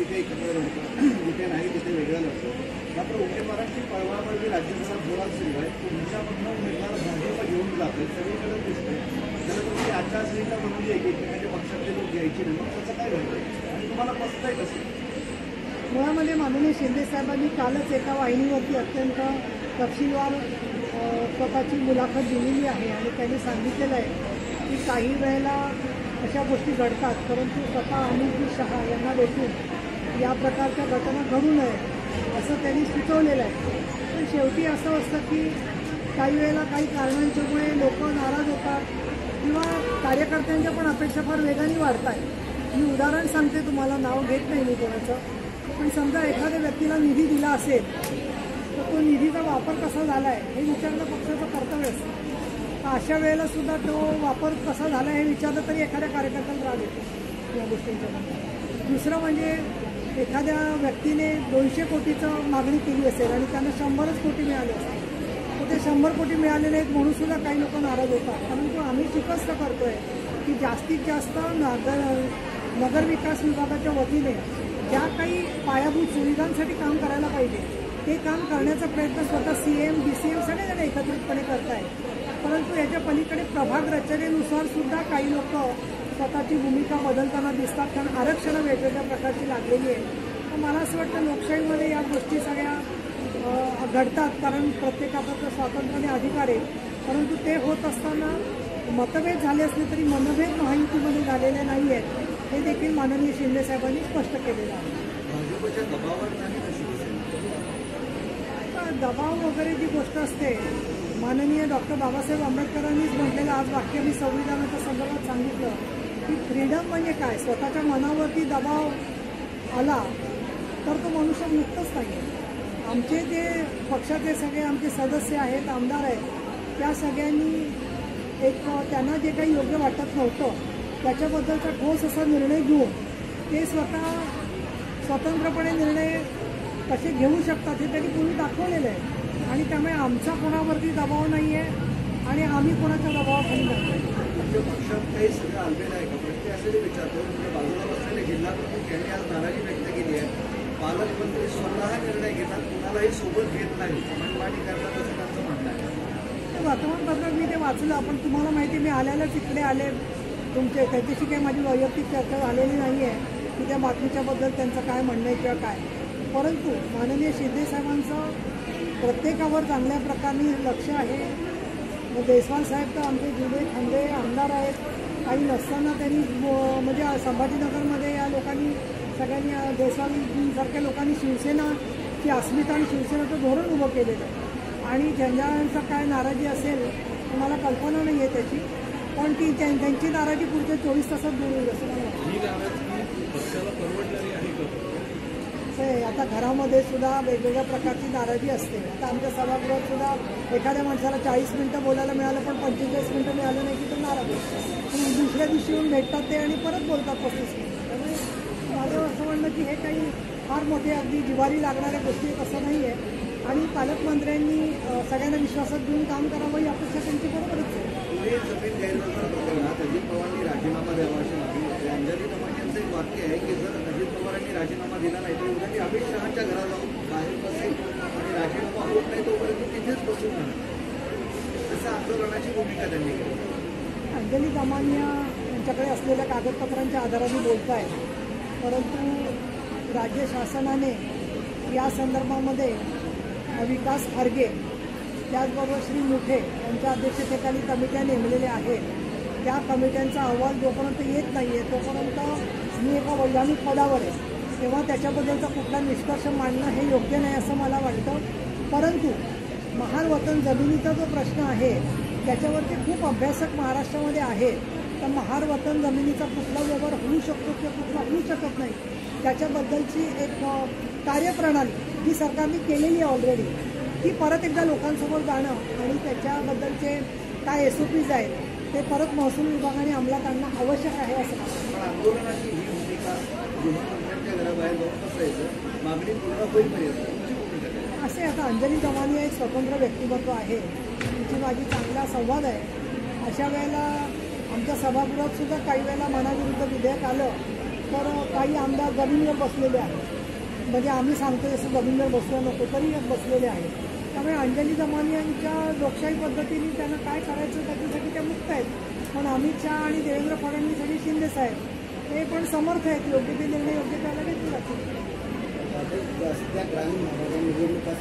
जिथे एकत्र लढतो जिथे नाही तिथे वेगळं लढतो. मात्र उमेदवारांची पळवापळवी राज्यभरात जोरात सुरू आहे. तुमच्यामधनं उमेदवार भाजप घेऊन जाते सगळीकडे दिसते. त्याला तुमची आचारसंहिता बनवली आहे की एकमेकांच्या पक्षातले लोक घ्यायचे नाही, मग त्याचं काय घडतं आणि तुम्हाला पसतंय कसं? मुळामध्ये माननीय शिंदे साहेबांनी कालच एका वाहिनीवरती अत्यंत तपशीलवार स्वतःची मुलाखत दिलेली आहे आणि त्यांनी सांगितलेलं आहे की काही वेळेला अशा गोष्टी घडतात, परंतु स्वतः अमित शहा यांना भेटून या प्रकारच्या घटना घडू नये असं त्यांनी सुचवलेलं आहे. पण शेवटी असं असतं की काही वेळेला काही कारणांच्यामुळे लोक नाराज होतात किंवा कार्यकर्त्यांच्या पण अपेक्षा फार वेगाने वाढत आहेत. मी उदाहरण सांगते तुम्हाला, नाव घेत नाही मी कोणाचं, पण समजा एखाद्या व्यक्तीला निधी दिला असेल तर तो निधीचा वापर कसा झाला आहे हे विचारणं पक्षाचं कर्तव्य असतं. तर अशा वेळेला सुद्धा तो वापर कसा झाला हे विचारलं तरी एखाद्या कार्यकर्त्याला राग येतो या गोष्टींच्या नंतर. दुसरं म्हणजे एखाद्या व्यक्तीने 200 कोटीचं मागणी केली असेल आणि त्यांना 100च कोटी मिळाले असेल, तर ते 100 कोटी मिळाले नाहीत म्हणून सुद्धा काही लोक नाराज होतात. परंतु आम्ही शिकस्त करतोय की जास्तीत जास्त नगर विकास विभागाच्या वतीने ज्या काही पायाभूत सुविधांसाठी काम करायला पाहिजे ते काम करण्याचा प्रयत्न स्वतः CM DCM सगळेजण एकत्रितपणे करत आहेत. परंतु याच्या पलीकडे प्रभाग रचनेनुसार सुद्धा काही लोक स्वतःची भूमिका बदलताना दिसतात, कारण आरक्षणं वेगवेगळ्या प्रकारची लागलेली आहे. तर मला असं वाटतं लोकशाहीमध्ये या गोष्टी सगळ्या घडतात, कारण प्रत्येकाचा स्वातंत्र्य आणि अधिकार आहे. परंतु ते होत असताना मतभेद झाले असले तरी मनभेद महायुतीमध्ये झालेले नाही आहेत हे देखील माननीय शिंदे साहेबांनी स्पष्ट केलेलं आहे. भाजपच्या दबावावर नाही दबाव वगैरे जी गोष्ट असते, माननीय डॉक्टर बाबासाहेब आंबेडकरांनीच म्हटलेलं आज वाक्य मी संविधानाच्या संदर्भात सांगितलं की फ्रीडम म्हणजे काय. स्वतःच्या मनावरती दबाव आला तर तो मनुष्य मुक्तच नाही. आमचे जे पक्षाचे सगळे आमचे सदस्य आहेत, आमदार आहेत, त्या सगळ्यांनी एक त्यांना जे काही योग्य वाटत नव्हतं त्याच्याबद्दलचा ठोस असा निर्णय घेऊन ते स्वतंत्रपणे निर्णय कसे घेऊ शकतात हे त्यांनी पूर्वी दाखवलेलं आहे. आणि त्यामुळे आमचा कोणावरती दबाव नाही आहे आणि आम्ही कोणाच्या दबावाखाली नाही. तुमच्या पक्षात काही सगळं आलेलं आहे का? प्रश्न असे विचारतो, म्हणजे बाजूला बसलेले जिल्हा प्रमुख यांनी आज नाराजी व्यक्त केली आहे. पालकमंत्री स्वतः निर्णय घेतात, कुणालाही सोबत घेत नाही, मनमानी करतात असं त्यांचं म्हणणं आहे. वर्तमानपत्रात मी ते वाचलं, पण तुम्हाला माहिती मी आल्यालाच इकडे आले. त्यांच्याशी काही माझी वैयक्तिक चर्चा झालेली नाही आहे की त्या बातमीच्याबद्दल त्यांचं काय म्हणणं आहे किंवा काय. परंतु माननीय शिंदे साहेबांचं प्रत्येकावर चांगल्या प्रकारे लक्ष आहे. देशवाल साहेब तर आमचे जुने खंडे आमदार आहेत. काही नसताना त्यांनी म्हणजे संभाजीनगरमध्ये या लोकांनी सगळ्यांनी देशवालसारख्या लोकांनी शिवसेनाची अस्मिता आणि शिवसेनेचं धोरण उभं केलेलं आहे. आणि ज्यांचा काय नाराजी असेल मला कल्पना नाही आहे त्याची, पण ती त्यांची नाराजी पुढच्या 24 तासात दूर होईल असं मला वाटतं. आता घरामध्ये सुद्धा वेगवेगळ्या प्रकारची नाराजी असते. आता आमच्या सभागृहात सुद्धा एखाद्या माणसाला 40 मिनिटं बोलायला मिळालं पण 45 मिनिटं मिळालं नाही की तो नाराज होतो. दुसऱ्या दिवशी येऊन भेटतात ते आणि परत बोलतात 35 मिनिटं. त्यामुळे माझं असं म्हणणं की हे काही फार मोठे अगदी जिव्हारी लागणाऱ्या गोष्टी असं नाही आहे. आणि पालकमंत्र्यांनी सगळ्यांना विश्वासात घेऊन काम करावं ही अपेक्षा त्यांची बरोबरच आहे. जमीन गैरव्यवहार प्रकरणात अजित पवारांनी राजीनामा द्यावा अशी मागणी होती. अंजली दमानियांचं एक वाक्य आहे की जर अजित पवारांनी राजीनामा दिला नाही तर उद्या मी अमित शहाच्या घरात जाऊन बाहेर बसेल आणि राजीनामा होत नाही तोपर्यंत तिथेच बसून राहणार, तसं आंदोलनाची भूमिका त्यांनी केली. अंजली दमानिया यांच्याकडे असलेल्या कागदपत्रांच्या आधाराने बोलत आहेत, परंतु राज्य शासनाने या संदर्भामध्ये विकास खारगे त्याचबरोबर श्री मुठे यांच्या अध्यक्षतेखाली कमिट्या नेमलेल्या आहेत. त्या कमिट्यांचा अहवाल जोपर्यंत येत नाही आहे तोपर्यंत मी एका वैधानिक पदावर आहे, तेव्हा त्याच्याबद्दलचा कुठला निष्कर्ष मांडणं हे योग्य नाही असं मला वाटतं. परंतु महार वतन जमिनीचा जो प्रश्न आहे त्याच्यावरती खूप अभ्यासक महाराष्ट्रामध्ये आहेत. तर महार वतन जमिनीचा कुठला व्यवहार होऊ शकतो किंवा कुठला होऊ शकत नाही त्याच्याबद्दलची एक कार्यप्रणाली जी सरकारने केलेली आहे ऑलरेडी, ती परत एकदा लोकांसमोर जाणं आणि त्याच्याबद्दलचे काय SOPs आहेत ते परत महसूल विभागाने अंमलात आणणं आवश्यक आहे असं मला. आंदोलनाची ही भूमिका गृहमंत्र्यांच्या घराबाहेर जाऊन बसायचं मागणी पूर्ण होईपर्यंत असे. आता अंजली दमानिया एक स्वतंत्र व्यक्तिमत्व आहे, तिची माझी चांगला संवाद आहे. अशा वेळेला आमच्या सभागृहात सुद्धा काही वेळेला मनाविरुद्ध विधेयक आलं तर काही आमदार जमिनीवर बसलेले आहेत, म्हणजे आम्ही सांगतो जसं जमिनीवर बसलं नको तरी बसलेले आहेत. त्यामुळे अंजली दमानी यांच्या लोकशाही पद्धतीने त्यांना काय करायचं त्याच्यासाठी त्या मुक्त आहेत. पण अमित शहा आणि देवेंद्र फडणवीस आणि शिंदे साहेब हे पण समर्थ आहेत, योग्य ते निर्णय योग्य त्याला घेतले जातील. सध्या ग्रामीण भागाच्या निवडणुका